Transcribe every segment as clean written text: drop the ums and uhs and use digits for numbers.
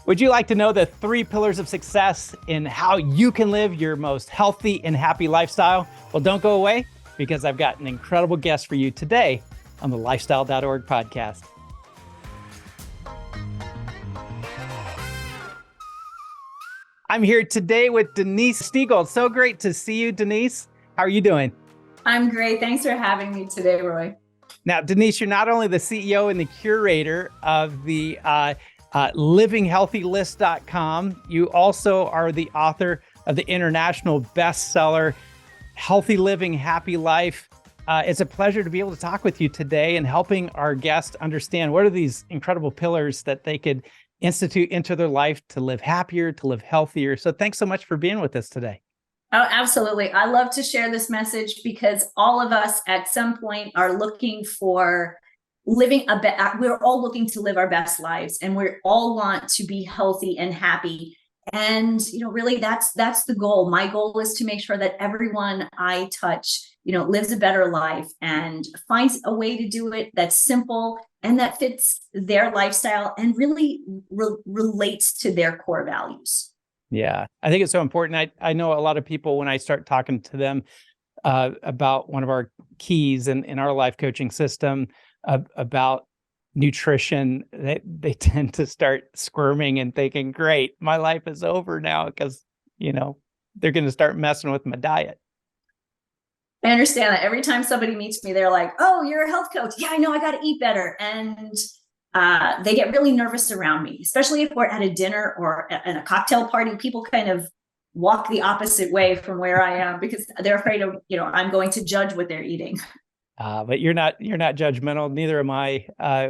Would you like to know the 3 pillars of success in how you can live your most healthy and happy lifestyle? Well, don't go away because I've got an incredible guest for you today on the lifestyle.org podcast. I'm here today with Denise Stegall. So great to see you, Denise. How are you doing? I'm great. Thanks for having me today, Roy. Now, Denise, you're not only the CEO and the curator of the livinghealthylist.com, you also are the author of the international bestseller, Healthy Living, Happy Life. It's a pleasure to be able to talk with you today and helping our guests understand what are these incredible pillars that they could institute into their life to live happier, to live healthier. So thanks so much for being with us today. Oh, absolutely. I love to share this message because all of us at some point are looking for living we're all looking to live our best lives, and we all want to be healthy and happy. And, really that's the goal. My goal is to make sure that everyone I touch, lives a better life and finds a way to do it that's simple and that fits their lifestyle and really relates to their core values. Yeah, I think it's so important. I know a lot of people, when I start talking to them about one of our keys in our life coaching system about nutrition, they tend to start squirming and thinking, great, my life is over now because, they're going to start messing with my diet. I understand that. Every time somebody meets me, they're like, oh, you're a health coach. Yeah, I know, I got to eat better. And they get really nervous around me, especially if we're at a dinner or at a cocktail party. People kind of walk the opposite way from where I am because they're afraid of, I'm going to judge what they're eating. But you're not judgmental. Neither am I.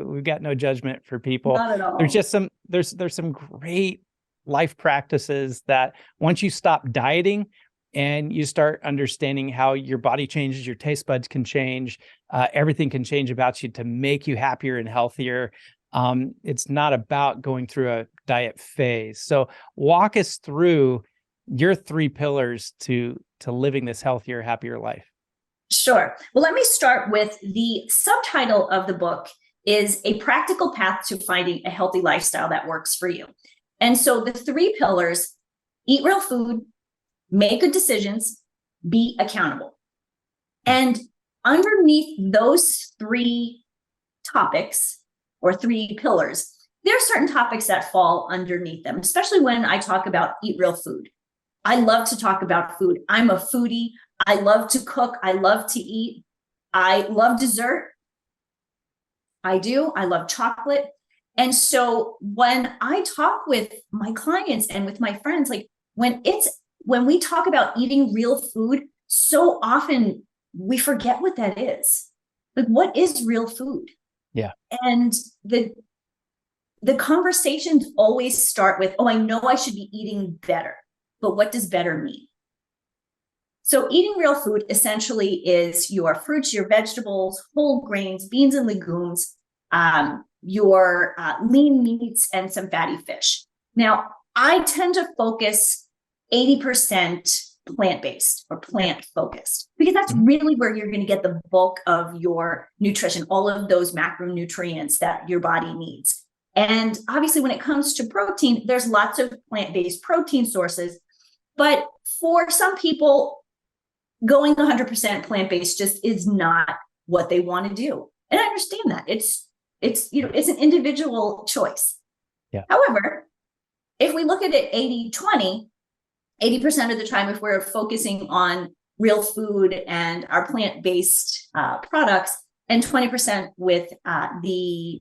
We've got no judgment for people. Not at all. There's just there's some great life practices that once you stop dieting and you start understanding how your body changes, your taste buds can change, everything can change about you to make you happier and healthier. It's not about going through a diet phase. So walk us through your 3 pillars to living this healthier, happier life. Sure. Well, let me start with the subtitle of the book is A Practical Path to Finding a Healthy Lifestyle That Works for You. And so the 3 pillars: eat real food, make good decisions, be accountable. And underneath those 3 topics or 3 pillars, there are certain topics that fall underneath them, especially when I talk about eat real food. I love to talk about food. I'm a foodie. I love to cook. I love to eat. I love dessert. I do. I love chocolate. And so when I talk with my clients and with my friends, like when we talk about eating real food, so often we forget what that is. Like, what is real food? Yeah. And the conversations always start with, oh, I know I should be eating better, but what does better mean? So eating real food essentially is your fruits, your vegetables, whole grains, beans and legumes, your lean meats, and some fatty fish. Now, I tend to focus 80% plant-based or plant-focused because that's really where you're going to get the bulk of your nutrition, all of those macronutrients that your body needs. And obviously, when it comes to protein, there's lots of plant-based protein sources. But for some people, going 100% plant-based just is not what they want to do. And I understand that. It's an individual choice. Yeah. However, if we look at it 80-20, 80% of the time, if we're focusing on real food and our plant-based products, and 20% with the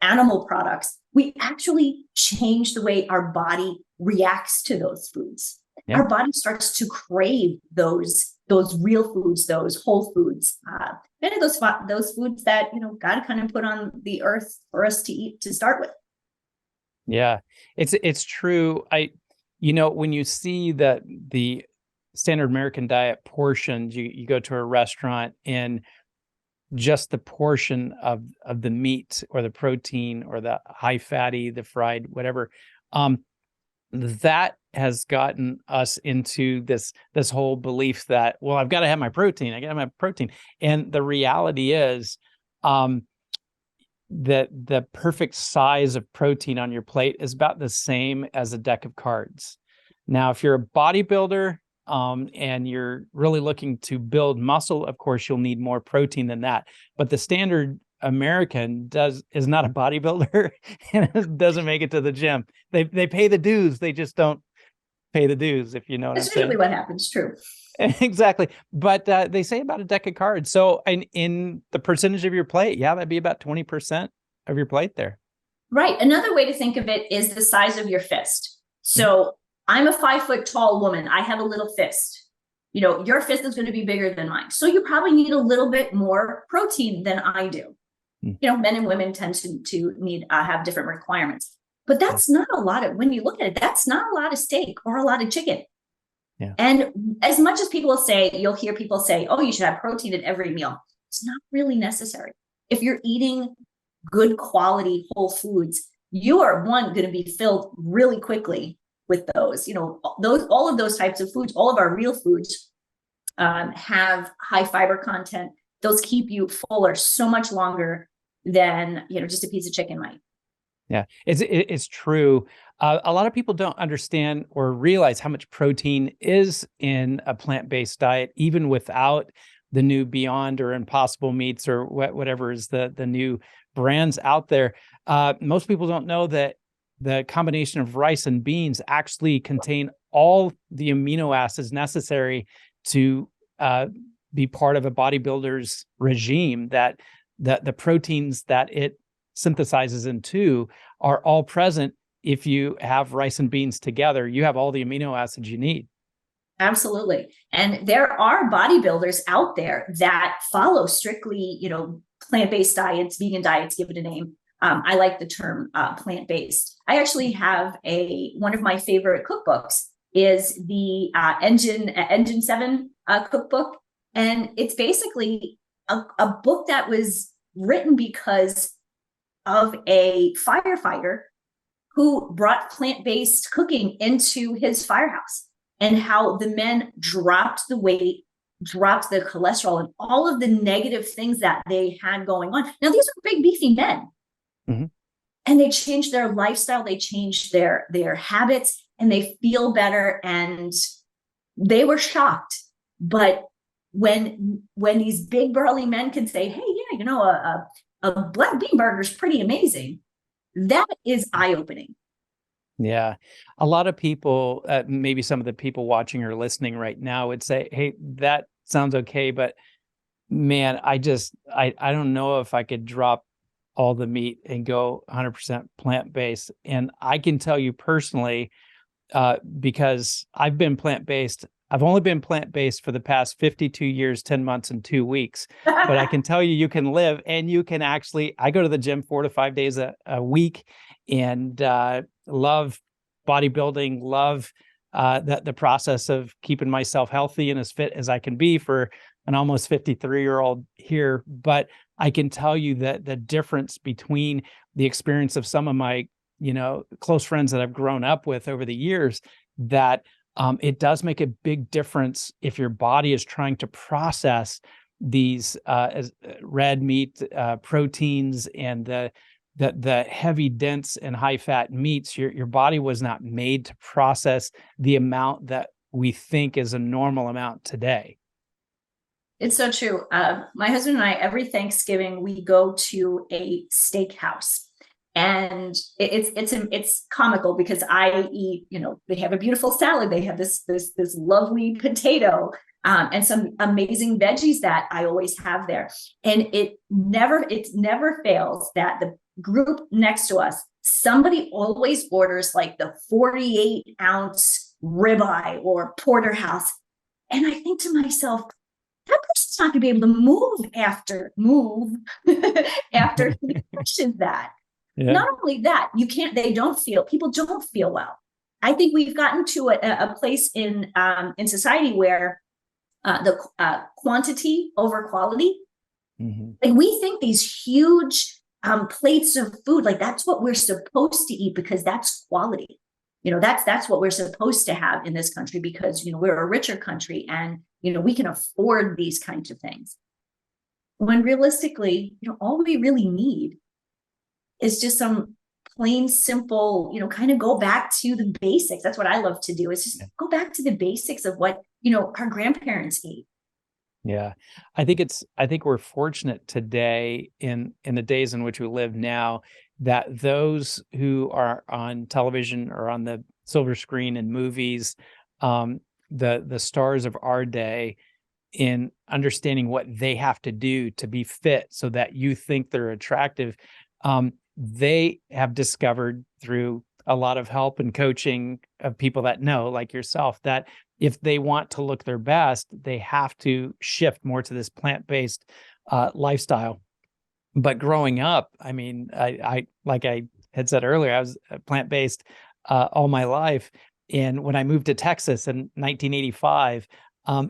animal products, we actually change the way our body reacts to those foods. Yeah. Our body starts to crave those real foods, those whole foods, and those foods that God kind of put on the earth for us to eat to start with. Yeah, it's true. When you see the standard American diet portions, you go to a restaurant and just the portion of the meat or the protein or the high fatty, the fried, whatever, that has gotten us into this whole belief that, well, I've got to have my protein. I got to have my protein. And the reality is, the perfect size of protein on your plate is about the same as a deck of cards. Now, if you're a bodybuilder, and you're really looking to build muscle, of course, you'll need more protein than that. But the standard American is not a bodybuilder and doesn't make it to the gym. They pay the dues, they just don't pay the dues, if you know what I'm That's saying. usually what happens. True. Exactly. But they say about a deck of cards. So in the percentage of your plate, yeah, that'd be about 20% of your plate there. Right. Another way to think of it is the size of your fist. So Mm-hmm. I'm a 5 foot tall woman. I have a little fist. Your fist is going to be bigger than mine. So you probably need a little bit more protein than I do. Men and women tend to need have different requirements. But that's not a lot of, when you look at it, that's not a lot of steak or a lot of chicken. Yeah. And as much as people say, you'll hear people say, oh, you should have protein at every meal. It's not really necessary. If you're eating good quality whole foods, you are going to be filled really quickly with those. All of those types of foods, all of our real foods have high fiber content. Those keep you fuller so much longer than just a piece of chicken might. Yeah, it's true. A lot of people don't understand or realize how much protein is in a plant-based diet, even without the new Beyond or Impossible meats or whatever is the new brands out there. Most people don't know that the combination of rice and beans actually contain all the amino acids necessary to be part of a bodybuilder's regime, that the proteins that it synthesizes into are all present. If you have rice and beans together, you have all the amino acids you need. Absolutely. And there are bodybuilders out there that follow strictly, plant-based diets, vegan diets, give it a name. I like the term plant-based. I actually have one of my favorite cookbooks is the Engine 7 cookbook. And it's basically a book that was written because of a firefighter who brought plant-based cooking into his firehouse, and how the men dropped the weight, dropped the cholesterol, and all of the negative things that they had going on. Now, these are big, beefy men. Mm-hmm. And they changed their lifestyle, they changed their habits, and they feel better. And they were shocked. But when these big burly men can say, hey, yeah, a black bean burger is pretty amazing, that is eye-opening. Yeah. A lot of people, maybe some of the people watching or listening right now would say, hey, that sounds okay, but man, I don't know if I could drop all the meat and go 100% plant-based. And I can tell you personally, because I've been plant-based, I've only been plant-based for the past 52 years, 10 months, and 2 weeks. But I can tell you, you can live, and you can actually, I go to the gym 4 to 5 days a week, and love bodybuilding, love the process of keeping myself healthy and as fit as I can be for an almost 53-year-old here. But I can tell you that the difference between the experience of some of my, close friends that I've grown up with over the years, that it does make a big difference if your body is trying to process these as red meat proteins and the heavy, dense, and high-fat meats. Your body was not made to process the amount that we think is a normal amount today. It's so true. My husband and I, every Thanksgiving, we go to a steakhouse. And it's comical because I eat, they have a beautiful salad. They have this lovely potato and some amazing veggies that I always have there. And it never fails that the group next to us, somebody always orders like the 48-ounce ribeye or porterhouse. And I think to myself, that person's not going to be able to move after he finishes that. Yeah. Not only that, people don't feel well. I think we've gotten to a place in society where the quantity over quality. Mm-hmm. Like, we think these huge plates of food, like that's what we're supposed to eat because that's quality. That's what we're supposed to have in this country because, we're a richer country and, we can afford these kinds of things. When realistically, all we really need is just some plain simple, kind of go back to the basics. That's what I love to do, is just go back to the basics of what, our grandparents ate. Yeah. I think we're fortunate today in the days in which we live now, that those who are on television or on the silver screen in movies, the stars of our day, in understanding what they have to do to be fit so that you think they're attractive, they have discovered through a lot of help and coaching of people that know, like yourself, that if they want to look their best, they have to shift more to this plant-based lifestyle. But growing up, I mean, I like I had said earlier, I was plant-based all my life. And when I moved to Texas in 1985,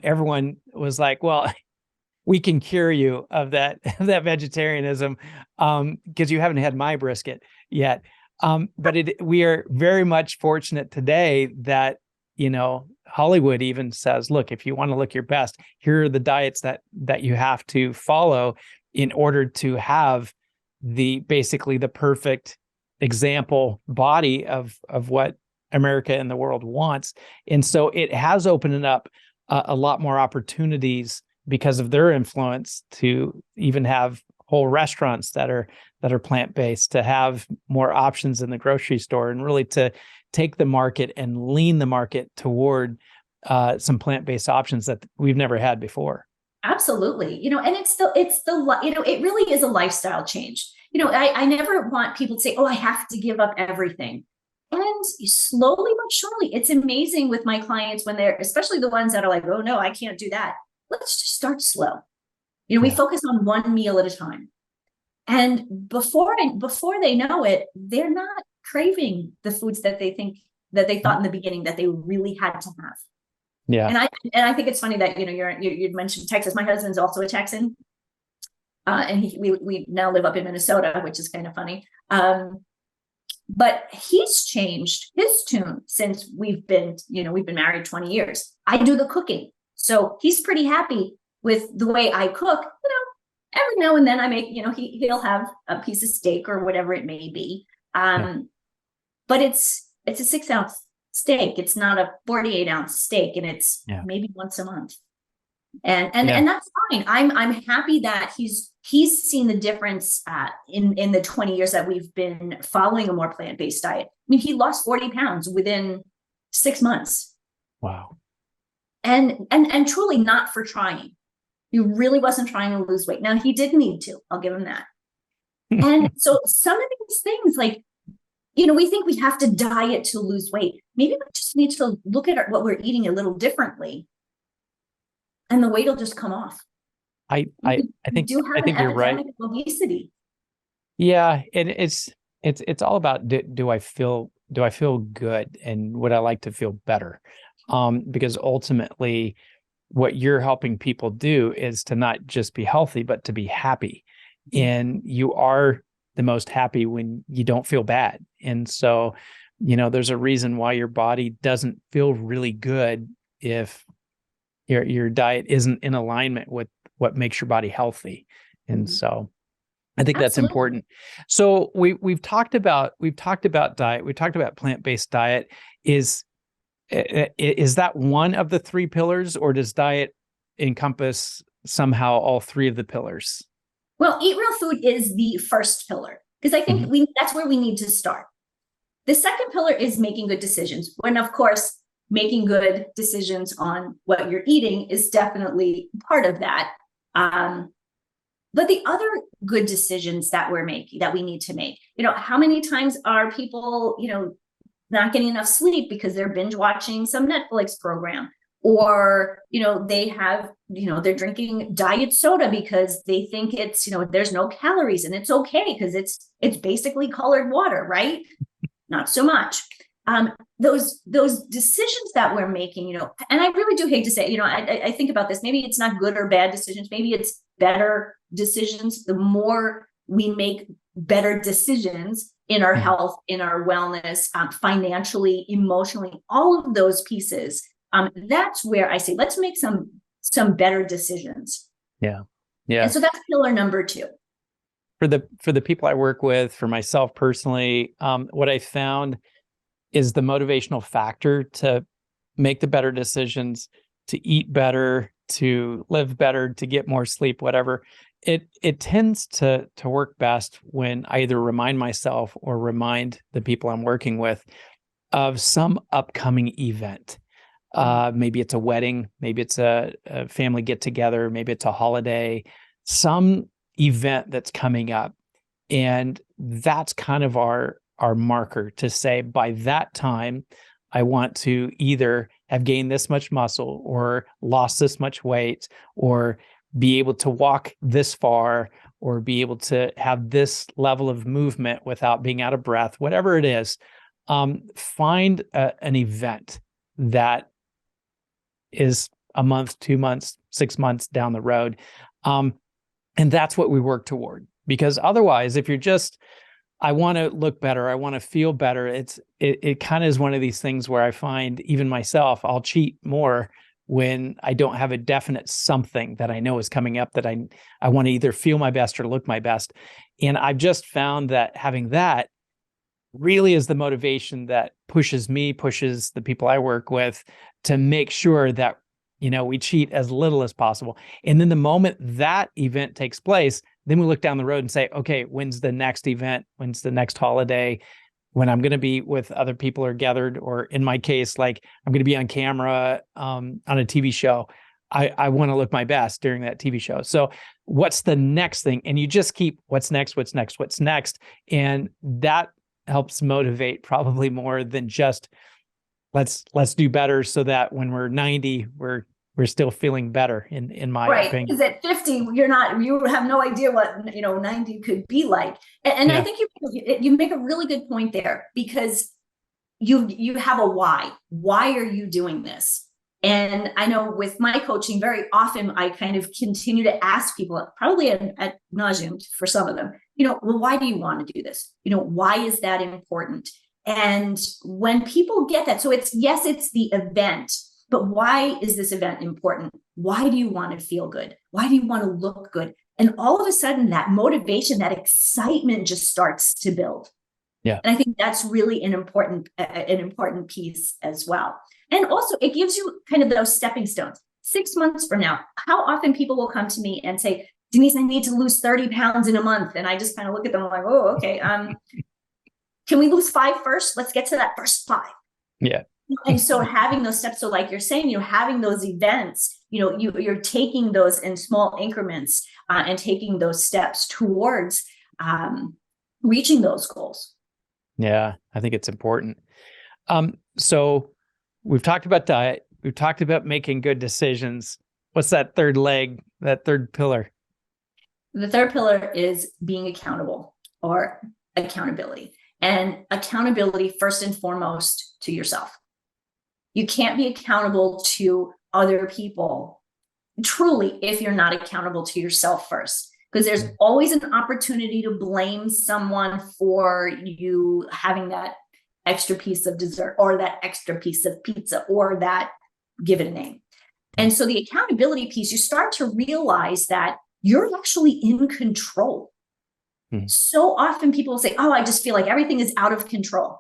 everyone was like, well, we can cure you of that vegetarianism because you haven't had my brisket yet. But we are very much fortunate today that, Hollywood even says, look, if you want to look your best, here are the diets that you have to follow in order to have basically the perfect example body of what America and the world wants. And so it has opened up a lot more opportunities because of their influence to even have whole restaurants that are plant-based, to have more options in the grocery store, and really to take the market and lean the market toward some plant-based options that we've never had before. Absolutely. And it really is a lifestyle change. I never want people to say, oh, I have to give up everything. And slowly but surely, it's amazing with my clients when they're, especially the ones that are like, oh no, I can't do that. Let's just start slow. We focus on one meal at a time. And before they know it, they're not craving the foods that they thought in the beginning that they really had to have. Yeah. And I think it's funny that, you'd mentioned Texas. My husband's also a Texan. And we now live up in Minnesota, which is kind of funny. But he's changed his tune since we've been married 20 years. I do the cooking. So he's pretty happy with the way I cook. Every now and then I make, he'll have a piece of steak or whatever it may be. But it's a 6-ounce steak. It's not a 48-ounce steak, and it's maybe once a month. And that's fine. I'm happy that he's seen the difference in the 20 years that we've been following a more plant-based diet. I mean, he lost 40 pounds within 6 months. Wow. And truly not for trying. He really wasn't trying to lose weight. Now, he did need to, I'll give him that. And so some of these things, like, we think we have to diet to lose weight. Maybe we just need to look at what we're eating a little differently, and the weight will just come off. I think you're right. Obesity. Yeah, and it's all about do I feel good, and would I like to feel better? Because ultimately, what you're helping people do is to not just be healthy, but to be happy. And you are the most happy when you don't feel bad. And so, there's a reason why your body doesn't feel really good if your diet isn't in alignment with what makes your body healthy. And so I think that's important. So we've talked about diet. We talked about plant-based diet. Is that one of the 3 pillars, or does diet encompass somehow all 3 of the pillars? Well, eat real food is the first pillar, because I think that's where we need to start. The second pillar is making good decisions, when, of course, making good decisions on what you're eating is definitely part of that. But the other good decisions that we need to make, how many times are people, not getting enough sleep because they're binge watching some Netflix program, or, they have, they're drinking diet soda because they think it's, there's no calories and it's okay because it's basically colored water, right? Not so much. Those decisions that we're making, and I really do hate to say, I think about this, maybe it's not good or bad decisions. Maybe it's better decisions. The more we make better decisions in our health, in our wellness, financially, emotionally, all of those pieces, that's where I say, let's make some better decisions. Yeah. Yeah. And so that's pillar number 2. for the people I work with, for myself personally, what I found is the motivational factor to make the better decisions, to eat better, to live better, to get more sleep, whatever. It tends to work best when I either remind myself or remind the people I'm working with of some upcoming event. Maybe it's a wedding, maybe it's a family get together, maybe it's a holiday, some event that's coming up. And that's kind of our marker to say, by that time, I want to either have gained this much muscle or lost this much weight or be able to walk this far or be able to have this level of movement without being out of breath, whatever it is. Find an event that is a month, 2 months, 6 months down the road. And that's what we work toward. Because otherwise, if you're just, I want to look better, I want to feel better, it kind of is one of these things where I find even myself, I'll cheat more when I don't have a definite something that I know is coming up that I want to either feel my best or look my best. And I've just found that having that really is the motivation that pushes me, pushes the people I work with to make sure that, we cheat as little as possible. And then the moment that event takes place, then we look down the road and say, okay, when's the next event? When's the next holiday? When I'm going to be with other people or gathered, or in my case, like I'm going to be on camera on a TV show. I want to look my best during that TV show. So what's the next thing? And you just keep what's next, what's next, what's next. And that helps motivate probably more than just let's do better so that when we're 90, we're still feeling better in my opinion. Because at 50, you have no idea what 90 could be like. And yeah. I think you make a really good point there, because you have a why. Why are you doing this? And I know with my coaching, very often I kind of continue to ask people, probably ad nauseum for some of them, well, why do you want to do this? Why is that important? And when people get that, so it's the event, but why is this event important? Why do you want to feel good? Why do you want to look good? And all of a sudden that motivation, that excitement just starts to build. Yeah. And I think that's really an important piece as well. And also it gives you kind of those stepping stones. 6 months from now, how often people will come to me and say, Denise, I need to lose 30 pounds in a month. And I just kind of look at them like, oh, okay. Can we lose 5 first? Let's get to that first 5. Yeah. And so having those steps, so like you're saying, having those events, you're taking those in small increments and taking those steps towards reaching those goals. Yeah, I think it's important. So we've talked about diet. We've talked about making good decisions. What's that third leg, that third pillar? The third pillar is being accountable, or accountability. And accountability, first and foremost, to yourself. You can't be accountable to other people, truly, if you're not accountable to yourself first. Because there's always an opportunity to blame someone for you having that extra piece of dessert or that extra piece of pizza or that, give it a name. And so the accountability piece, you start to realize that you're actually in control. So often people will say, oh, I just feel like everything is out of control.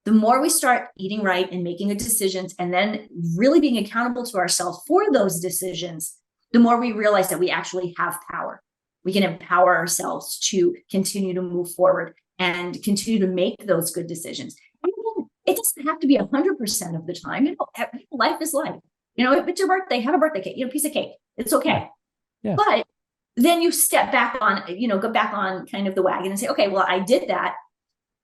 The more we start eating right and making good decisions and then really being accountable to ourselves for those decisions, the more we realize that we actually have power. We can empower ourselves to continue to move forward and continue to make those good decisions. And again, it doesn't have to be 100% of the time. Life is life. If it's your birthday, have a birthday cake, piece of cake. It's okay. Yeah. But then you step back on, go back on kind of the wagon and say, okay, well, I did that.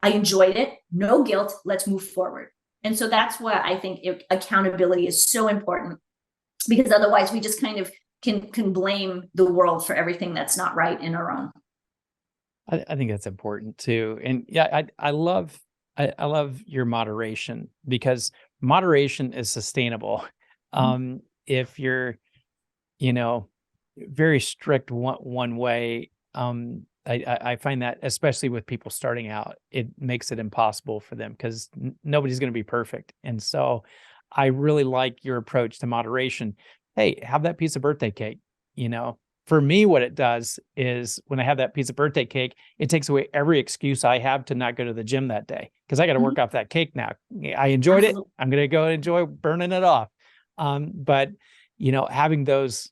I enjoyed it. No guilt. Let's move forward. And so that's why I think accountability is so important, because otherwise we just kind of can blame the world for everything that's not right in our own. I think that's important too. And yeah, I love your moderation, because moderation is sustainable. If you're, very strict one way, I find that, especially with people starting out, it makes it impossible for them, because nobody's going to be perfect. And so I really like your approach to moderation. Hey, have that piece of birthday cake, for me, what it does is when I have that piece of birthday cake, it takes away every excuse I have to not go to the gym that day because I got to work off that cake now. I enjoyed it. I'm going to go enjoy burning it off. But, having those,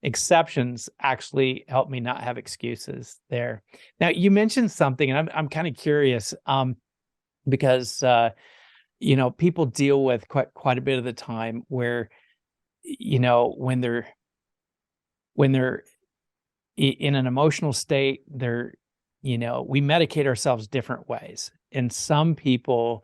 exceptions actually help me not have excuses there. Now, you mentioned something, and I'm kind of curious because, people deal with quite a bit of the time where, when they're in an emotional state, we medicate ourselves different ways. And some people,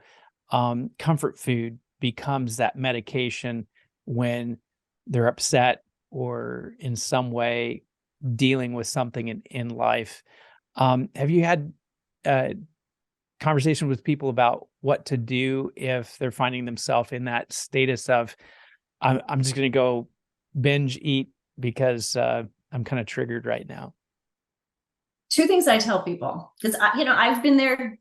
comfort food becomes that medication when they're upset or in some way dealing with something in life. Have you had conversation with people about what to do if they're finding themselves in that status of, I'm just going to go binge eat because I'm kind of triggered right now? Two things I tell people, because I've been there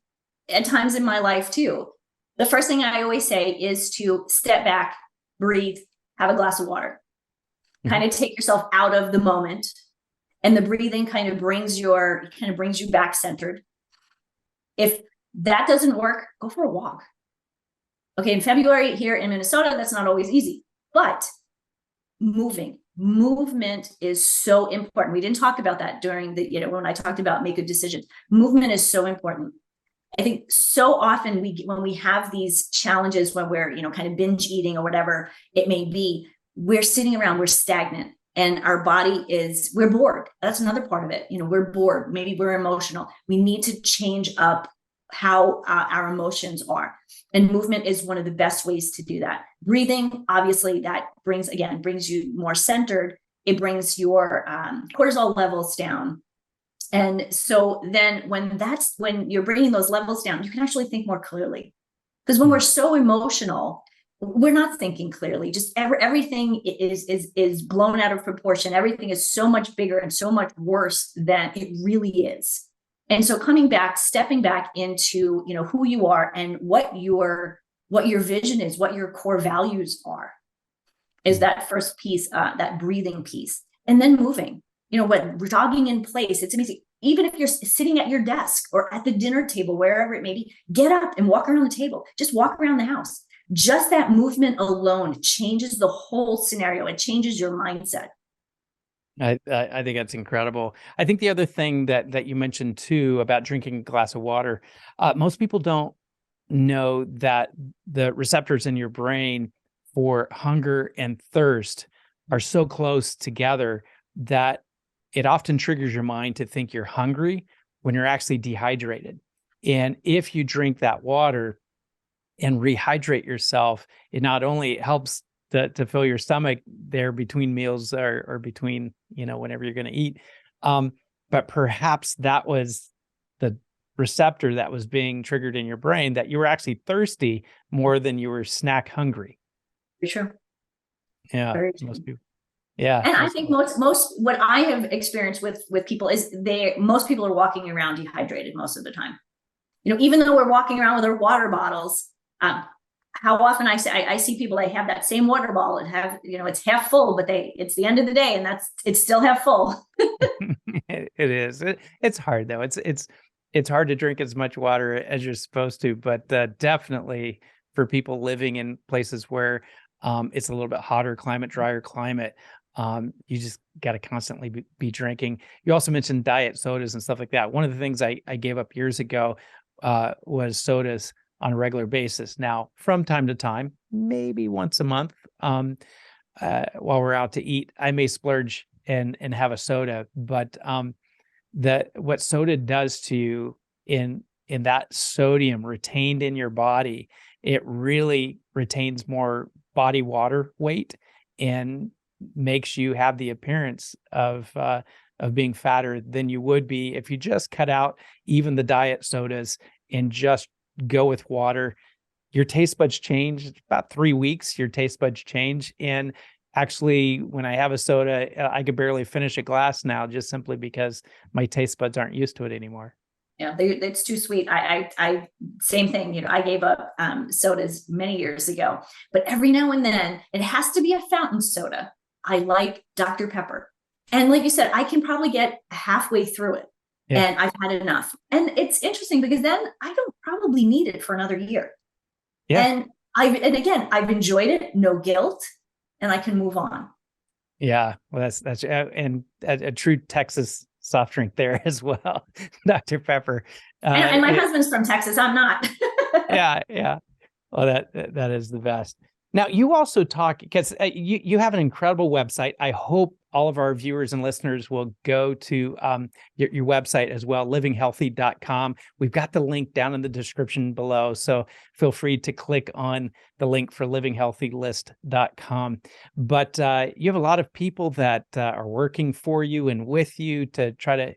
at times in my life too. The first thing I always say is to step back, breathe, have a glass of water, kind of take yourself out of the moment. And the breathing kind of brings you back centered. If that doesn't work, go for a walk. Okay, in February here in Minnesota, that's not always easy, but movement is so important. We didn't talk about that during when I talked about make good decisions. Movement is so important. I think so often when we have these challenges when we're, kind of binge eating or whatever it may be, we're sitting around, we're stagnant, and our body we're bored. That's another part of it. We're bored. Maybe we're emotional. We need to change up how our emotions are. And movement is one of the best ways to do that. Breathing, obviously, that brings you more centered. It brings your cortisol levels down. And so then when you're bringing those levels down, you can actually think more clearly. Because when we're so emotional, we're not thinking clearly. Just everything is blown out of proportion. Everything is so much bigger and so much worse than it really is. And so stepping back into, who you are and what your vision is, what your core values are, is that first piece, that breathing piece. And then moving, when jogging in place, it's amazing. Even if you're sitting at your desk or at the dinner table, wherever it may be, get up and walk around the table. Just walk around the house. Just that movement alone changes the whole scenario. It changes your mindset. I think that's incredible. I think the other thing that you mentioned too about drinking a glass of water, most people don't know that the receptors in your brain for hunger and thirst are so close together that it often triggers your mind to think you're hungry when you're actually dehydrated. And if you drink that water and rehydrate yourself, it not only helps to fill your stomach there between meals or between, whenever you're going to eat. But perhaps that was the receptor that was being triggered in your brain, that you were actually thirsty more than you were snack hungry. For sure. Yeah. Very true. Most people. Yeah. And I think most what I have experienced with people is most people are walking around dehydrated most of the time. Even though we're walking around with our water bottles, how often I see people, they have that same water bottle and have, it's half full, but it's the end of the day and it's still half full. It is. It's hard though. It's hard to drink as much water as you're supposed to, but definitely for people living in places where it's a little bit hotter climate, drier climate, you just got to constantly be drinking. You also mentioned diet sodas and stuff like that. One of the things I gave up years ago was sodas on a regular basis. Now, from time to time, maybe once a month, while we're out to eat, I may splurge and have a soda. But what soda does to you in that sodium retained in your body, it really retains more body water weight and makes you have the appearance of being fatter than you would be if you just cut out even the diet sodas and just go with water. Your taste buds change. About 3 weeks, your taste buds change. And actually, when I have a soda, I could barely finish a glass now, just simply because my taste buds aren't used to it anymore. Yeah, it's too sweet. I same thing. I gave up sodas many years ago, but every now and then it has to be a fountain soda. I like Dr. Pepper. And like you said, I can probably get halfway through it Yeah. and I've had enough. And it's interesting because then I don't probably need it for another year. Yeah. And I've enjoyed it, no guilt, and I can move on. Yeah. Well, that's and a true Texas soft drink there as well, Dr. Pepper. And my husband's from Texas. I'm not. Yeah. Yeah. Well, that is the best. Now, you also talk because you have an incredible website. I hope all of our viewers and listeners will go to your website as well, livinghealthy.com. We've got the link down in the description below, so feel free to click on the link for livinghealthylist.com. But you have a lot of people that are working for you and with you to try to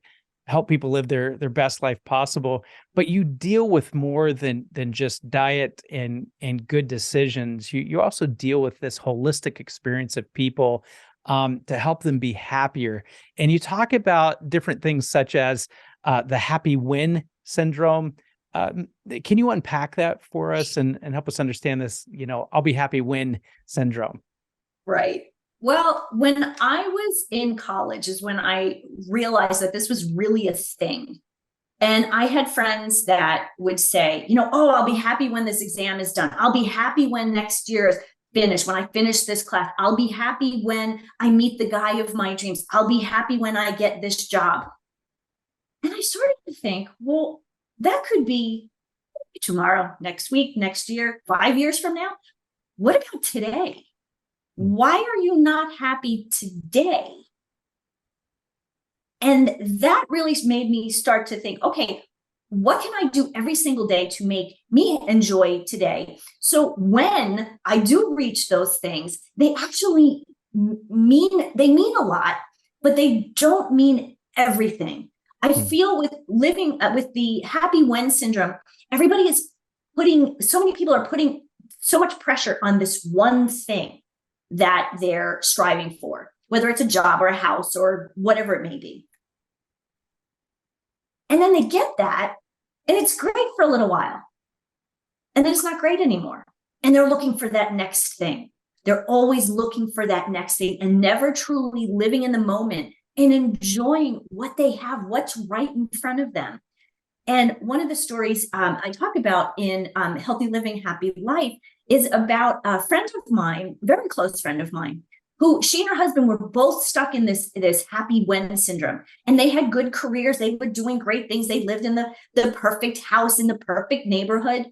help people live their best life possible, but you deal with more than just diet and good decisions. You also deal with this holistic experience of people to help them be happier. And you talk about different things such as the happy win syndrome. Can you unpack that for us and help us understand this, I'll be happy when syndrome? Right. Well, when I was in college is when I realized that this was really a thing. And I had friends that would say, oh, I'll be happy when this exam is done. I'll be happy when next year is finished. When I finish this class, I'll be happy when I meet the guy of my dreams. I'll be happy when I get this job. And I started to think, well, that could be tomorrow, next week, next year, 5 years from now. What about today? Why are you not happy today? And that really made me start to think, okay, what can I do every single day to make me enjoy today? So when I do reach those things, they actually mean a lot, but they don't mean everything. I feel with living with the happy when syndrome, so many people are putting so much pressure on this one thing that they're striving for, whether it's a job or a house or whatever it may be. And then they get that, and it's great for a little while. And then it's not great anymore. And they're looking for that next thing. They're always looking for that next thing and never truly living in the moment and enjoying what they have, what's right in front of them. And one of the stories I talk about in Healthy Living, Happy Life is about a friend of mine, very close friend of mine, who she and her husband were both stuck in this happy when syndrome. And they had good careers. They were doing great things. They lived in the perfect house in the perfect neighborhood.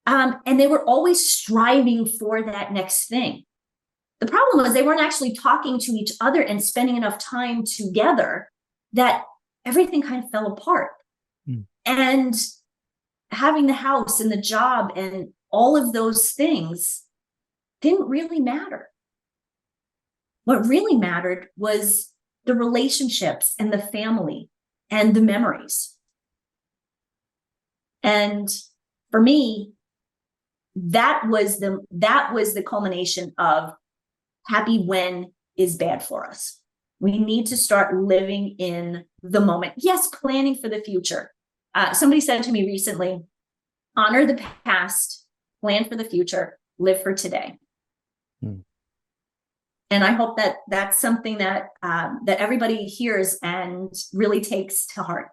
And they were always striving for that next thing. The problem was they weren't actually talking to each other and spending enough time together that everything kind of fell apart. And having the house and the job and all of those things didn't really matter. What really mattered was the relationships and the family and the memories. And for me, that was the culmination of happy when is bad for us. We need to start living in the moment. Yes, planning for the future. Somebody said to me recently, honor the past, plan for the future, live for today. And I hope that that's something that that everybody hears and really takes to heart.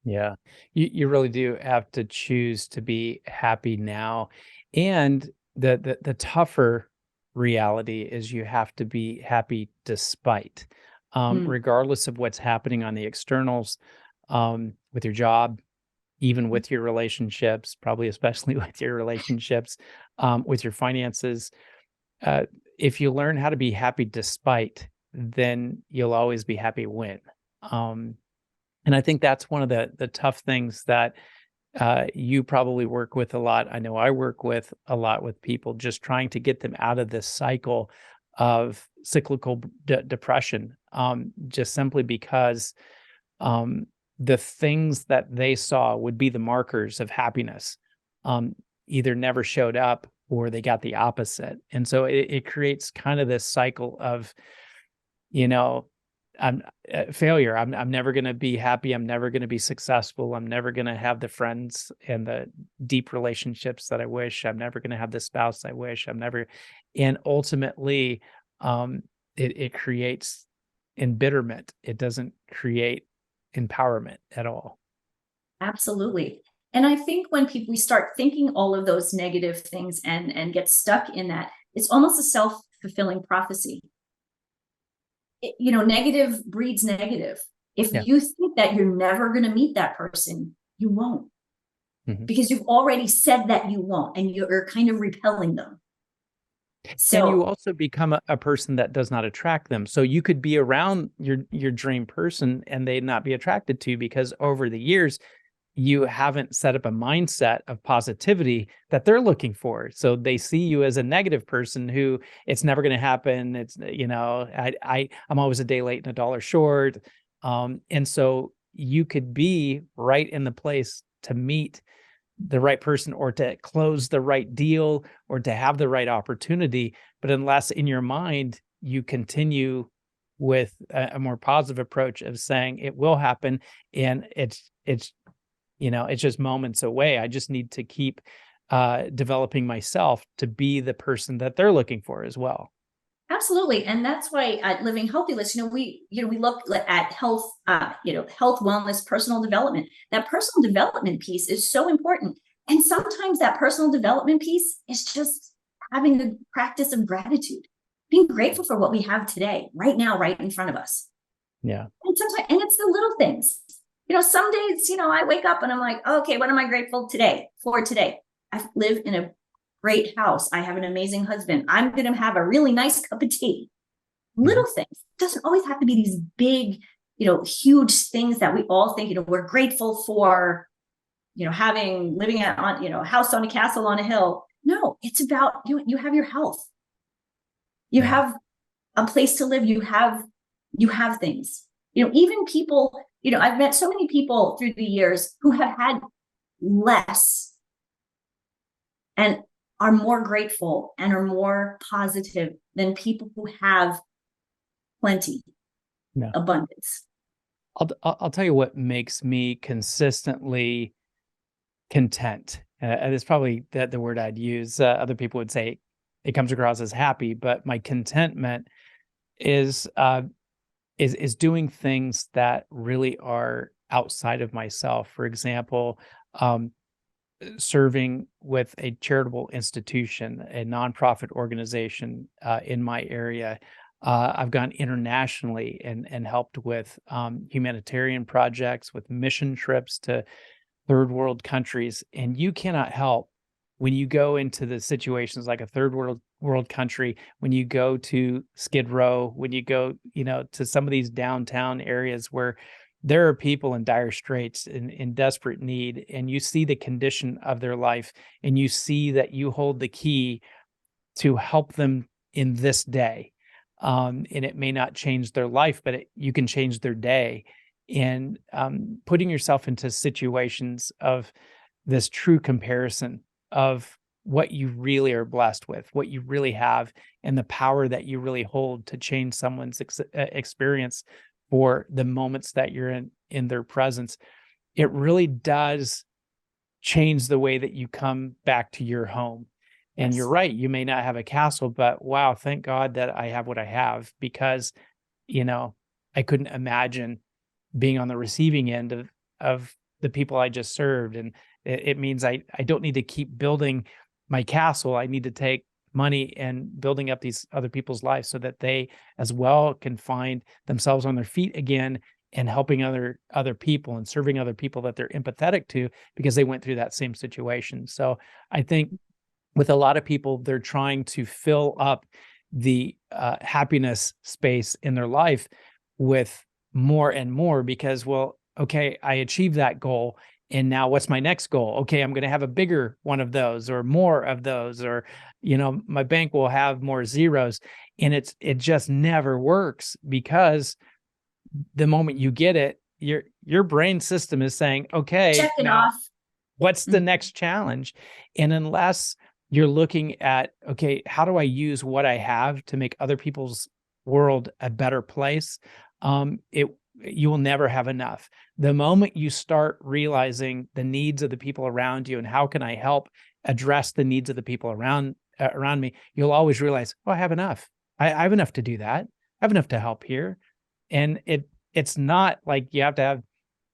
Yeah, you really do have to choose to be happy now. And the tougher reality is you have to be happy despite, regardless of what's happening on the externals, with your job, even with your relationships, probably especially with your relationships, with your finances. If you learn how to be happy despite, then you'll always be happy when. And I think that's one of the tough things that you probably work with a lot. I know I work with a lot with people, just trying to get them out of this cycle of cyclical depression, just simply because the things that they saw would be the markers of happiness either never showed up or they got the opposite. And so it creates kind of this cycle of, I'm failure. I'm never going to be happy. I'm never going to be successful. I'm never going to have the friends and the deep relationships that I wish. I'm never going to have the spouse I wish. And ultimately, it creates embitterment. It doesn't create empowerment at all. Absolutely. And I think when we start thinking all of those negative things and get stuck in that, it's almost a self-fulfilling prophecy. Negative breeds negative. If Yeah. you think that you're never going to meet that person, you won't, because you've already said that you won't, and you're kind of repelling them. And you So also become a person that does not attract them. So you could be around your dream person and they not be attracted to you because over the years you haven't set up a mindset of positivity that they're looking for. So they see you as a negative person who it's never going to happen. It's, I'm always a day late and a dollar short. And so you could be right in the place to meet the right person or to close the right deal or to have the right opportunity. But unless in your mind, you continue with a more positive approach of saying it will happen and it's just moments away. I just need to keep developing myself to be the person that they're looking for as well. absolutely, and that's why at Living Healthy List, we look at health, health, wellness, personal development. That personal development piece is so important, and sometimes that personal development piece is just having the practice of gratitude, being grateful for what we have today, right now, right in front of us. Yeah. And sometimes, and it's the little things. Some days, I wake up and I'm like, okay, what am I grateful for today? I live in a great house. I have an amazing husband. I'm going to have a really nice cup of tea. Little things. It doesn't always have to be these big, huge things that we all think, we're grateful for, living on, a house on a castle on a hill. No, it's about, you have your health. You have a place to live. You have things, even people, I've met so many people through the years who have had less and are more grateful and are more positive than people who have plenty, abundance. I'll tell you what makes me consistently content. It's probably the word I'd use. Other people would say it comes across as happy, but my contentment is doing things that really are outside of myself. For example, serving with a charitable institution, a nonprofit organization in my area. I've gone internationally and helped with humanitarian projects, with mission trips to third world countries. And you cannot help when you go into the situations like a third world country, when you go to Skid Row, when you go, to some of these downtown areas where there are people in dire straits, in desperate need, and you see the condition of their life, and you see that you hold the key to help them in this day. And it may not change their life, but you can change their day. And putting yourself into situations of this true comparison of what you really are blessed with, what you really have, and the power that you really hold to change someone's experience for the moments that you're in their presence, it really does change the way that you come back to your home. And you're right, you may not have a castle, but wow, thank God that I have what I have, because, I couldn't imagine being on the receiving end of the people I just served. And it means I don't need to keep building my castle. I need to take money and building up these other people's lives so that they as well can find themselves on their feet again and helping other people and serving other people that they're empathetic to because they went through that same situation. So I think with a lot of people, they're trying to fill up the happiness space in their life with more and more because, well, okay, I achieved that goal. And now what's my next goal? Okay, I'm going to have a bigger one of those or more of those, or, my bank will have more zeros. And it just never works because the moment you get it, your brain system is saying, okay, check it now off. what's the next challenge? And unless you're looking at, okay, how do I use what I have to make other people's world a better place? You will never have enough. The moment you start realizing the needs of the people around you and how can I help address the needs of the people around me, you'll always realize, oh, I have enough. I have enough to do that. I have enough to help here. And it's not like you have to have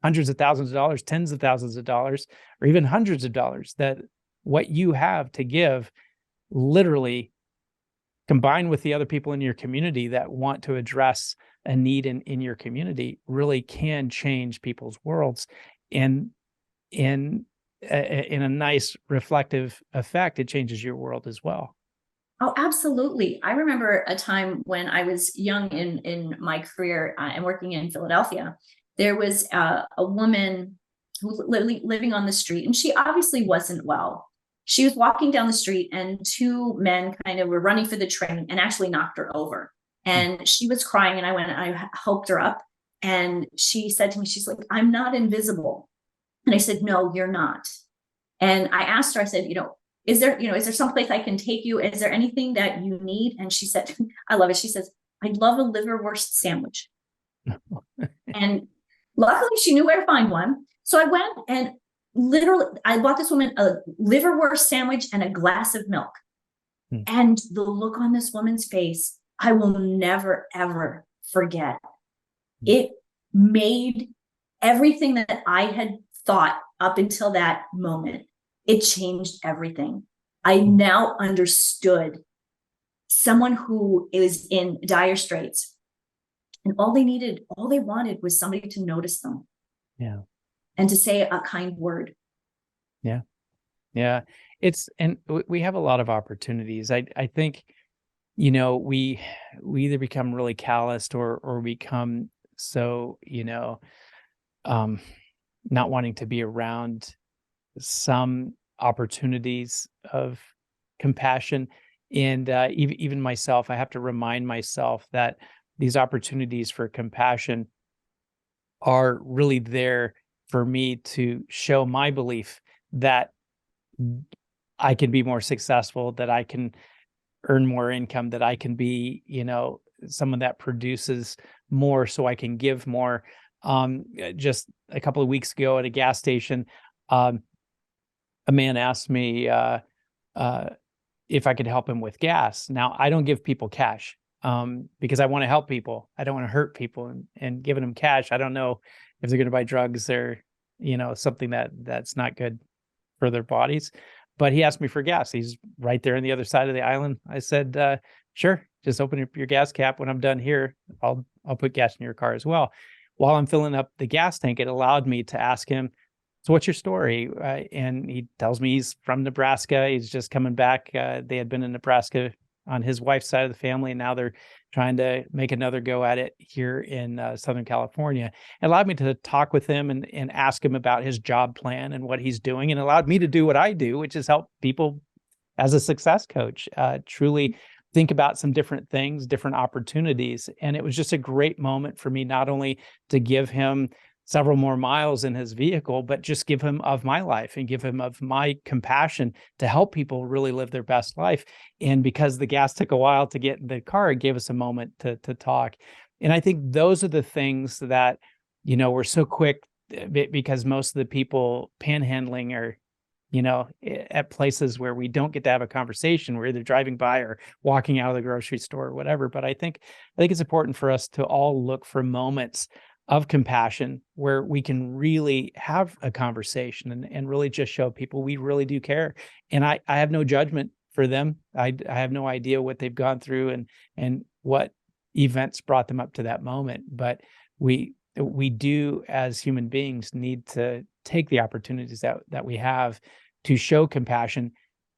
hundreds of thousands of dollars, tens of thousands of dollars, or even hundreds of dollars. That what you have to give, literally combined with the other people in your community that want to address a need in your community, really can change people's worlds. And in a nice reflective effect, it changes your world as well. Oh, absolutely. I remember a time when I was young in my career and working in Philadelphia. There was a woman who was living on the street, and she obviously wasn't well. She was walking down the street, and two men kind of were running for the train and actually knocked her over. And she was crying, and I went and I helped her up. And she said to me, she's like, "I'm not invisible." And I said, "No, you're not." And I asked her, I said, is there someplace I can take you? Is there anything that you need? And she said, I love it. She says, "I'd love a liverwurst sandwich." And luckily she knew where to find one. So I went and literally, I bought this woman a liverwurst sandwich and a glass of milk. And the look on this woman's face, I will never, ever forget. It made everything that I had thought up until that moment, it changed everything. I now understood someone who is in dire straits, and all they wanted was somebody to notice them. Yeah. And to say a kind word. Yeah. Yeah. And we have a lot of opportunities. I think, we either become really calloused or become so, not wanting to be around some opportunities of compassion. And even myself, I have to remind myself that these opportunities for compassion are really there for me to show my belief that I can be more successful, that I can earn more income, that I can be, someone that produces more so I can give more. Just a couple of weeks ago at a gas station, a man asked me if I could help him with gas. Now, I don't give people cash because I want to help people. I don't want to hurt people, and giving them cash, I don't know if they're going to buy drugs or, something that's not good for their bodies. But he asked me for gas. He's right there on the other side of the island. I said, sure, just open up your gas cap. When I'm done here, I'll put gas in your car as well. While I'm filling up the gas tank, it allowed me to ask him, "So what's your story?" And he tells me he's from Nebraska. He's just coming back. They had been in Nebraska on his wife's side of the family, and now they're trying to make another go at it here in Southern California. It allowed me to talk with him and ask him about his job plan and what he's doing, and allowed me to do what I do, which is help people as a success coach, truly think about some different things, different opportunities. And it was just a great moment for me, not only to give him several more miles in his vehicle, but just give him of my life and give him of my compassion to help people really live their best life. And because the gas took a while to get in the car, it gave us a moment to talk. And I think those are the things that, we're so quick, because most of the people panhandling are, at places where we don't get to have a conversation. We're either driving by or walking out of the grocery store or whatever. But I think it's important for us to all look for moments of compassion where we can really have a conversation and really just show people we really do care. And I have no judgment for them. I have no idea what they've gone through and what events brought them up to that moment. But we do, as human beings, need to take the opportunities that we have to show compassion.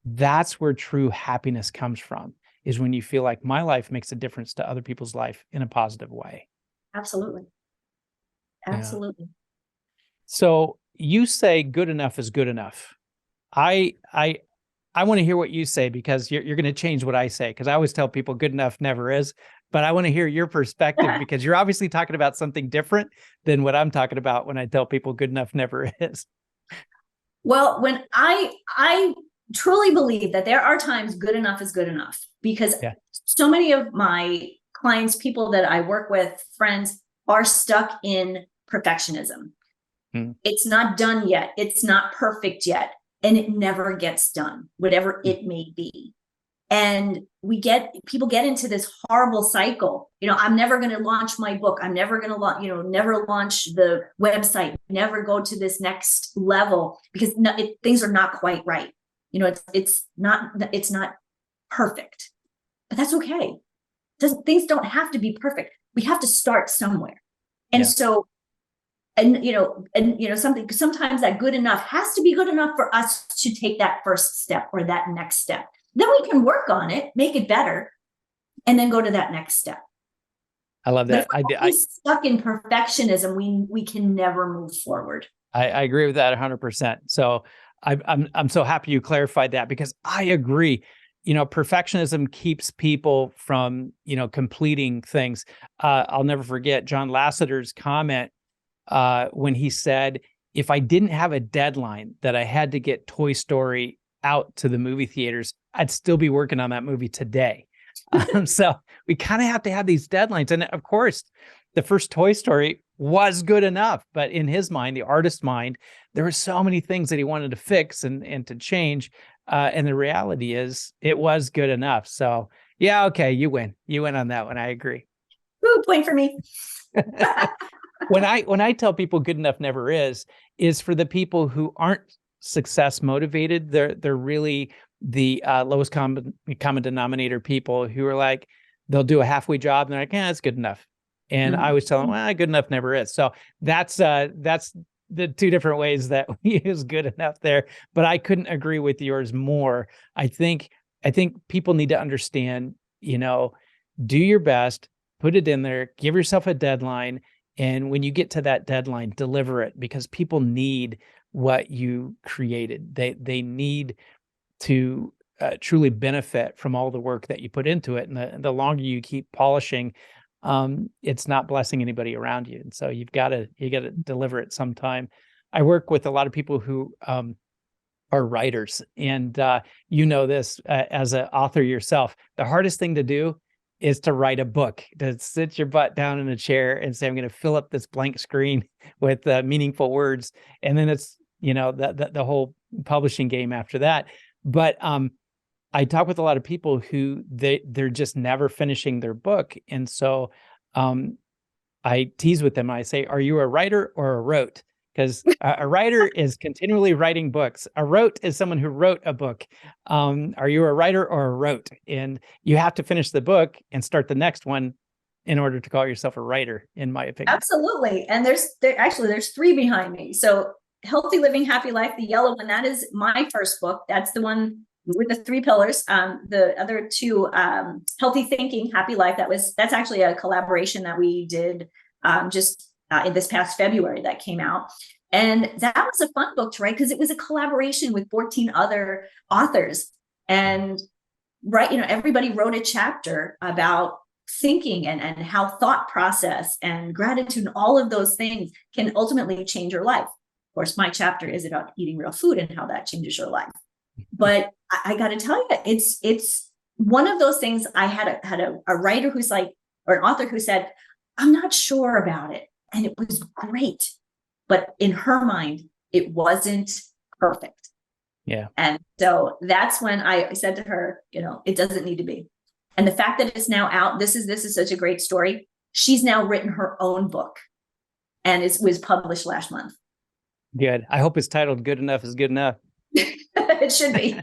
That's where true happiness comes from, is when you feel like my life makes a difference to other people's life in a positive way. Absolutely. Absolutely. Yeah. So you say good enough is good enough. I want to hear what you say, because you're going to change what I say, because I always tell people good enough never is. But I want to hear your perspective, because you're obviously talking about something different than what I'm talking about when I tell people good enough never is. Well, when I truly believe that there are times good enough is good enough, because so many of my clients, people that I work with, friends, are stuck in perfectionism. It's not done yet. It's not perfect yet. And it never gets done, whatever it may be. And people get into this horrible cycle. I'm never going to launch my book. I'm never going to launch, never launch the website, never go to this next level because things are not quite right. It's not perfect, but that's okay. Things don't have to be perfect. We have to start somewhere. And so, sometimes that good enough has to be good enough for us to take that first step or that next step. Then we can work on it, make it better, and then go to that next step. I love that. But if we're stuck in perfectionism, we can never move forward. I agree with that 100%. So I'm so happy you clarified that, because I agree. Perfectionism keeps people from, completing things. I'll never forget John Lasseter's comment when he said, if I didn't have a deadline that I had to get Toy Story out to the movie theaters, I'd still be working on that movie today. So we kind of have to have these deadlines. And of course, the first Toy Story was good enough, but in his mind, the artist's mind, there were so many things that he wanted to fix and to change. And the reality is it was good enough. So yeah, okay, you win. You win on that one. I agree. Ooh, point for me. When I tell people good enough never is for the people who aren't success motivated. They're really the lowest common denominator people who are like, they'll do a halfway job and they're like, it's good enough. And I always tell them, well, good enough never is. So that's the two different ways that we use good enough there. But I couldn't agree with yours more. I think people need to understand, do your best, put it in there, give yourself a deadline. And when you get to that deadline, deliver it, because people need what you created. They need to truly benefit from all the work that you put into it. And the longer you keep polishing, it's not blessing anybody around you. And so you got to deliver it sometime. I work with a lot of people who are writers, and this as an author yourself. The hardest thing to do is to write a book, to sit your butt down in a chair and say, I'm going to fill up this blank screen with meaningful words. And then it's, the whole publishing game after that. But I talk with a lot of people who they're just never finishing their book. And so I tease with them. I say, are you a writer or a rote? Because a writer is continually writing books. A rote is someone who wrote a book. Are you a writer or a rote? And you have to finish the book and start the next one in order to call yourself a writer, in my opinion. Absolutely. And there's three behind me. So Healthy Living, Happy Life, the yellow one, that is my first book. That's the one with the three pillars. The other two, Healthy Thinking, Happy Life, that's actually a collaboration that we did in this past February that came out. And that was a fun book to write because it was a collaboration with 14 other authors. And everybody wrote a chapter about thinking and how thought process and gratitude and all of those things can ultimately change your life. Of course, my chapter is about eating real food and how that changes your life. But I got to tell you, it's one of those things. I had a writer who's like, or an author who said, I'm not sure about it. And it was great. But in her mind, it wasn't perfect. Yeah. And so that's when I said to her, it doesn't need to be. And the fact that it's now out, this is such a great story. She's now written her own book, and it was published last month. Good. I hope it's titled Good Enough is Good Enough. It should be.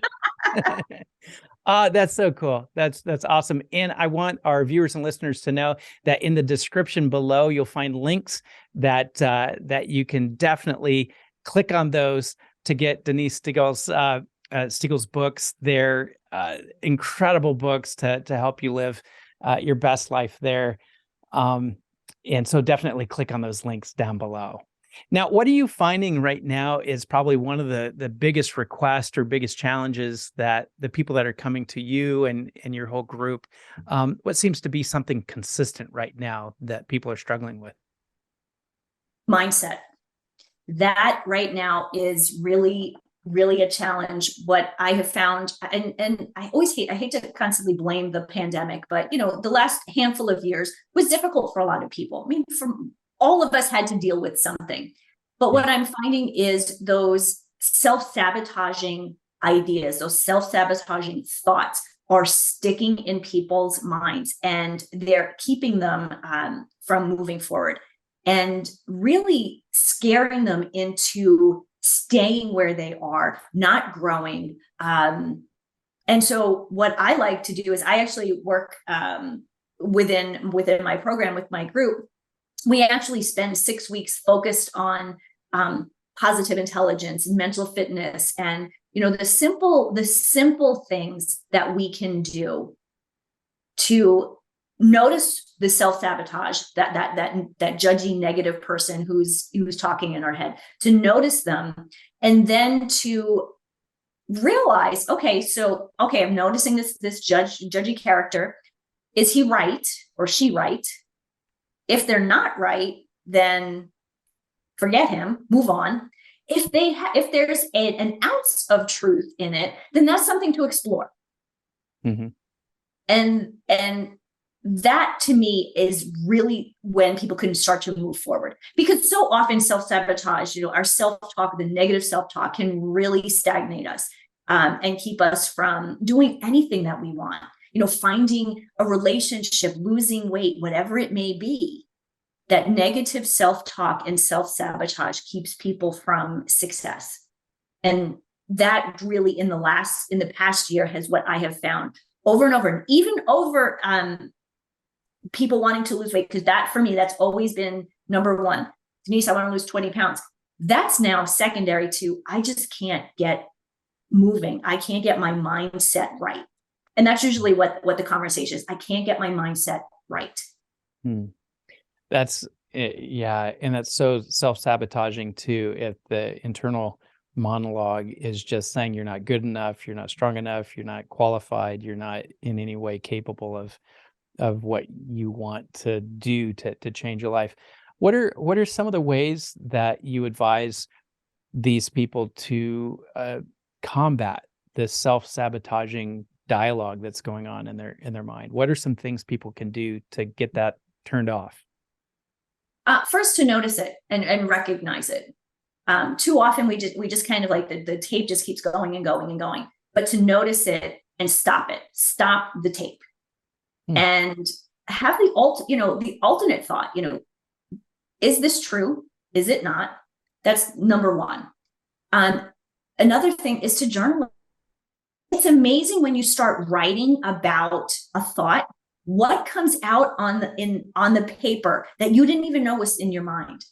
That's so cool. That's awesome. And I want our viewers and listeners to know that in the description below, you'll find links that you can definitely click on those to get Denise Stegall's books. They're incredible books to help you live your best life there. And so definitely click on those links down below. Now, what are you finding right now is probably one of the biggest requests or biggest challenges that the people that are coming to you and your whole group, what seems to be something consistent right now that people are struggling with? Mindset. That right now is really, really a challenge. What I have found, and I hate to constantly blame the pandemic, but the last handful of years was difficult for a lot of people. I mean, all of us had to deal with something. But what I'm finding is those self-sabotaging ideas, those self-sabotaging thoughts are sticking in people's minds, and they're keeping them from moving forward and really scaring them into staying where they are, not growing. And so what I like to do is I actually work within my program with my group. We actually spend 6 weeks focused on positive intelligence and mental fitness, and the simple things that we can do to notice the self-sabotage, that judgy negative person who's talking in our head, to notice them, and then to realize, okay, I'm noticing this judgy character. Is he right or she right? If they're not right, then forget him, move on. If there's an ounce of truth in it, then that's something to explore. Mm-hmm. And that to me is really when people can start to move forward, because so often self-sabotage, our self-talk, the negative self-talk, can really stagnate us and keep us from doing anything that we want, finding a relationship, losing weight, whatever it may be. That negative self-talk and self-sabotage keeps people from success. And that really in the past year has what I have found over and over, and even over people wanting to lose weight, because that for me, that's always been number one. Denise, I want to lose 20 pounds. That's now secondary to, I just can't get moving. I can't get my mindset right. And that's usually what the conversation is. I can't get my mindset right. That's yeah, and that's so self-sabotaging too. If the internal monologue is just saying you're not good enough, you're not strong enough, you're not qualified, you're not in any way capable of what you want to do to change your life. What are some of the ways that you advise these people to combat this self-sabotaging dialogue that's going on in their mind? What are some things people can do to get that turned off? First, to notice it and recognize it. Too often we just kind of like the tape just keeps going and going and going, but to notice it and stop the tape and have the alternate thought, is this true? Is it not? That's number one. Another thing is to journal. It's amazing when you start writing about a thought, what comes out on the paper that you didn't even know was in your mind.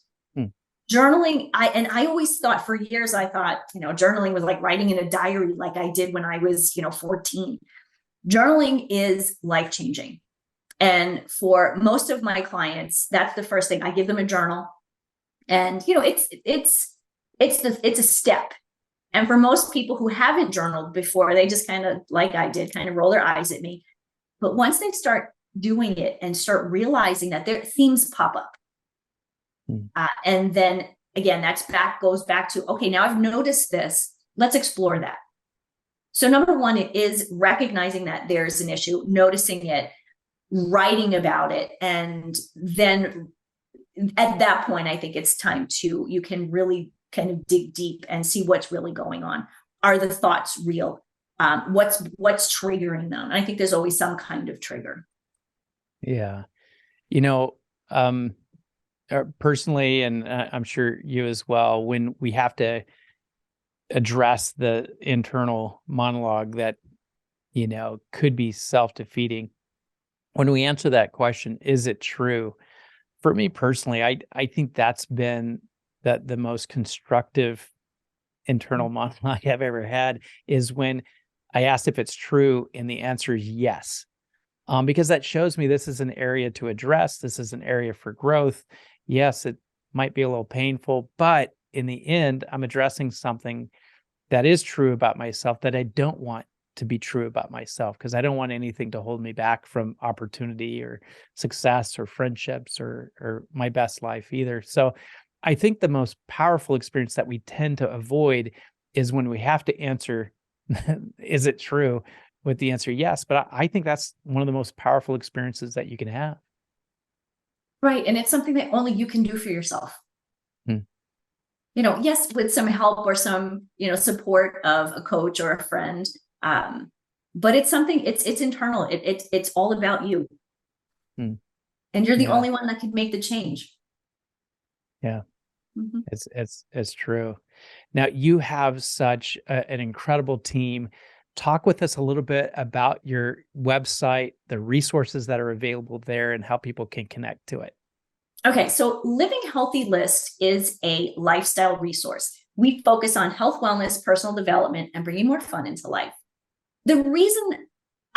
Journaling, I always thought for years, journaling was like writing in a diary like I did when I was 14. Journaling is life-changing. And for most of my clients, that's the first thing. I give them a journal. And it's a step. And for most people who haven't journaled before, they just kind of, like I did, kind of roll their eyes at me. But once they start doing it and start realizing that their themes pop up, and then again, goes back to, okay, now I've noticed this. Let's explore that. So number one is recognizing that there's an issue, noticing it, writing about it, and then at that point, I think it's time you can really kind of dig deep and see what's really going on. Are the thoughts real? What's triggering them? And I think there's always some kind of trigger. Yeah. Personally, and I'm sure you as well, when we have to address the internal monologue that, could be self-defeating, when we answer that question, is it true? For me personally, I think that's been the most constructive internal monologue I've ever had, is when I asked if it's true and the answer is yes. Because that shows me this is an area to address. This is an area for growth. Yes, it might be a little painful, but in the end, I'm addressing something that is true about myself that I don't want to be true about myself, because I don't want anything to hold me back from opportunity or success or friendships or my best life either. So I think the most powerful experience that we tend to avoid is when we have to answer, is it true, with the answer yes. But I think that's one of the most powerful experiences that you can have. Right. And it's something that only you can do for yourself. Yes, with some help or some, support of a coach or a friend. but it's something, it's internal. It's all about you. Hmm. And you're the Yeah. only one that can make the change. Yeah. Mm-hmm. It's true. Now you have such an incredible team. Talk with us a little bit about your website, the resources that are available there, and how people can connect to it. Okay, so Living Healthy List is a lifestyle resource. We focus on health, wellness, personal development, and bringing more fun into life. The reason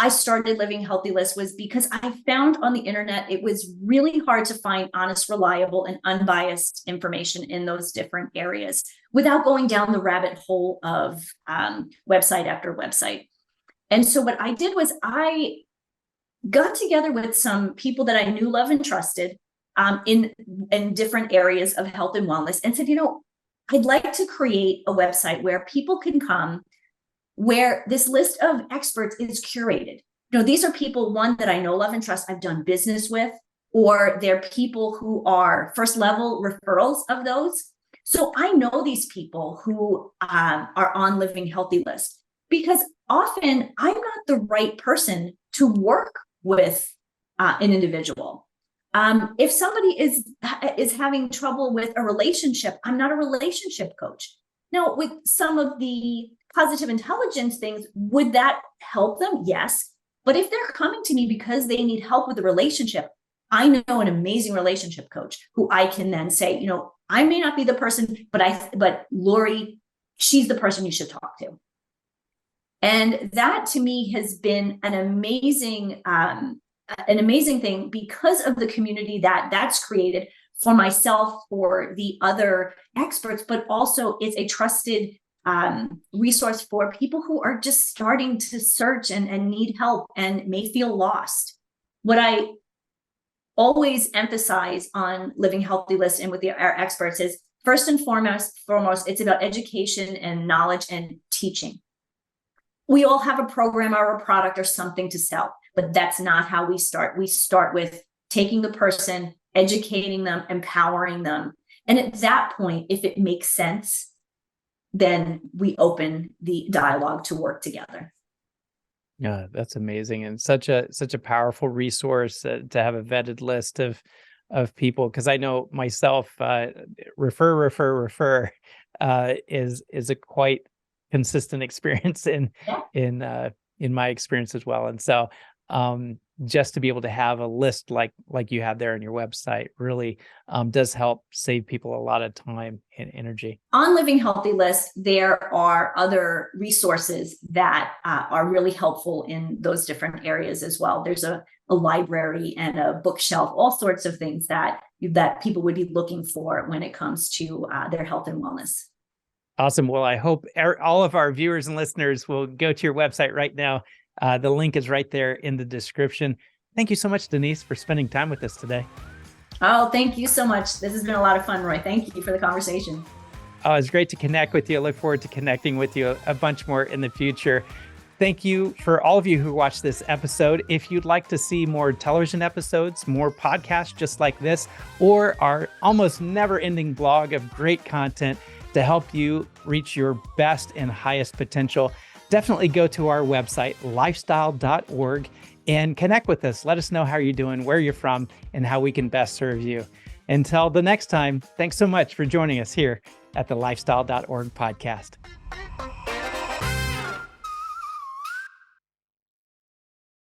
I started Living Healthy List was because I found on the internet it was really hard to find honest, reliable, and unbiased information in those different areas without going down the rabbit hole of website after website. And so what I did was I got together with some people that I knew, love, and trusted in different areas of health and wellness, and said, I'd like to create a website where people can come, where this list of experts is curated. These are people, one, that I know, love, and trust, I've done business with, or they're people who are first level referrals of those. So I know these people who are on Living Healthy List, because often I'm not the right person to work with an individual. If somebody is having trouble with a relationship, I'm not a relationship coach. Now, with some of the positive intelligence things, would that help them? Yes. But if they're coming to me because they need help with a relationship, I know an amazing relationship coach who I can then say, I may not be the person, but Lori, she's the person you should talk to. And that to me has been an amazing thing, because of the community that's created for myself, for the other experts, but also it's a trusted resource for people who are just starting to search and need help and may feel lost. What I always emphasize on Living Healthy List and with our experts is, first and foremost, it's about education and knowledge and teaching. We all have a program or a product or something to sell, but that's not how we start. We start with taking the person, educating them, empowering them. And at that point, if it makes sense, then we open the dialogue to work together. Yeah, that's amazing, and such a powerful resource to have a vetted list of people. Because I know myself, refer is a quite consistent experience in my experience as well. And so just to be able to have a list like you have there on your website really does help save people a lot of time and energy. On Living Healthy List, there are other resources that are really helpful in those different areas as well. There's a library and a bookshelf, all sorts of things that people would be looking for when it comes to their health and wellness. Awesome. Well, I hope all of our viewers and listeners will go to your website right now. The link is right there in the description. Thank you so much, Denise, for spending time with us today. Oh, thank you so much. This has been a lot of fun, Roy. Thank you for the conversation. Oh, it's great to connect with you. I look forward to connecting with you a bunch more in the future. Thank you for all of you who watched this episode. If you'd like to see more television episodes, more podcasts just like this, or our almost never-ending blog of great content to help you reach your best and highest potential, definitely go to our website, lifestyle.org, and connect with us. Let us know how you're doing, where you're from, and how we can best serve you. Until the next time, thanks so much for joining us here at the lifestyle.org podcast.